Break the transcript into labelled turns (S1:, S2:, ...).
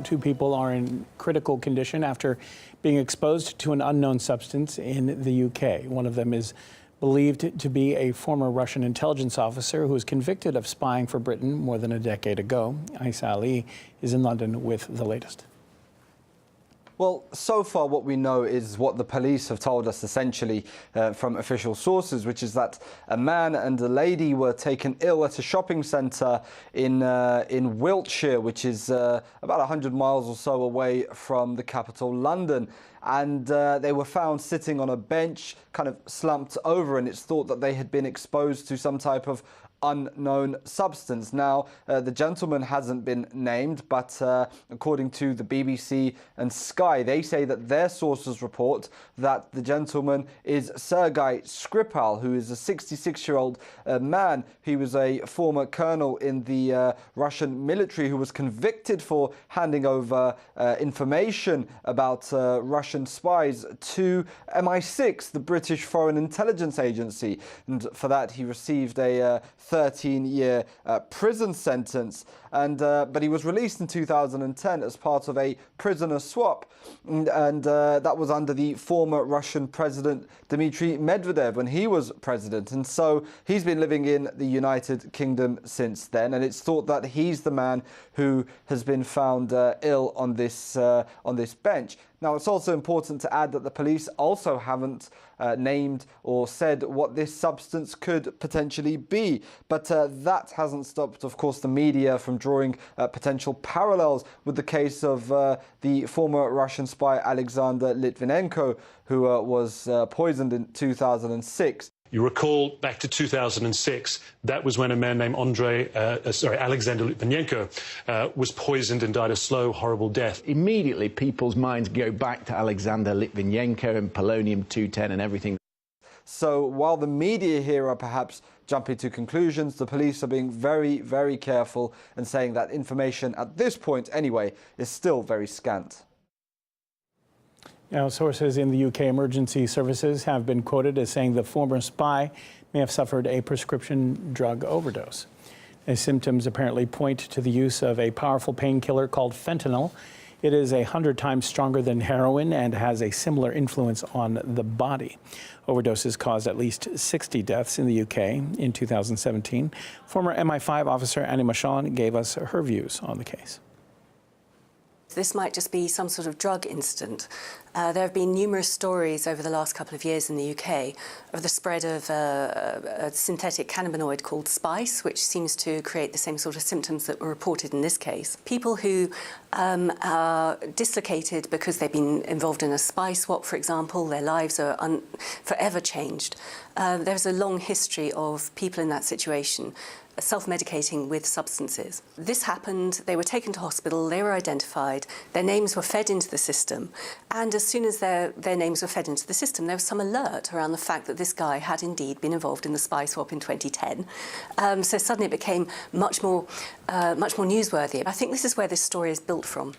S1: Two people are in critical condition after being exposed to an unknown substance in the UK. One of them is believed to be a former Russian intelligence officer who was convicted of spying for Britain more than a decade ago. Aisa Ali is in London with the latest.
S2: Well, so far what we know is what the police have told us essentially from official sources, which is that a man and a lady were taken ill at a shopping centre in Wiltshire, which is about 100 miles or so away from the capital, London. And they were found sitting on a bench, kind of slumped over, and it's thought that they had been exposed to some type of unknown substance. Now, the gentleman hasn't been named, but according to the BBC and Sky, they say that their sources report that the gentleman is Sergei Skripal, who is a 66-year-old man. He was a former colonel in the Russian military who was convicted for handing over information about Russian spies to MI6, the British Foreign Intelligence Agency. And for that, he received a 13-year prison sentence, but he was released in 2010 as part of a prisoner swap, and that was under the former Russian President Dmitry Medvedev when he was president, and so he's been living in the United Kingdom since then, and it's thought that he's the man who has been found ill on this bench. Now, it's also important to add that the police also haven't named or said what this substance could potentially be. But that hasn't stopped, of course, the media from drawing potential parallels with the case of the former Russian spy Alexander Litvinenko, who was poisoned in 2006.
S3: You recall back to 2006, that was when a man named Alexander Litvinenko was poisoned and died a slow, horrible death.
S4: Immediately, people's minds go back to Alexander Litvinenko and polonium-210 and everything.
S2: So while the media here are perhaps jumping to conclusions, the police are being very, very careful and saying that information at this point, anyway, is still very scant.
S1: Now, sources in the UK emergency services have been quoted as saying the former spy may have suffered a prescription drug overdose. His symptoms apparently point to the use of a powerful painkiller called fentanyl. It is 100 times stronger than heroin and has a similar influence on the body. Overdoses caused at least 60 deaths in the UK in 2017. Former MI5 officer Annie Machon gave us her views on the case.
S5: This might just be some sort of drug incident. There have been numerous stories over the last couple of years in the UK of the spread of a synthetic cannabinoid called Spice, which seems to create the same sort of symptoms that were reported in this case. People who are dislocated because they've been involved in a spy swap, for example, their lives are forever changed. There's a long history of people in that situation self-medicating with substances. This happened, they were taken to hospital, they were identified, their names were fed into the system, and as soon as their names were fed into the system, there was some alert around the fact that this guy had indeed been involved in the spy swap in 2010. So suddenly it became much more newsworthy. I think this is where this story is built from.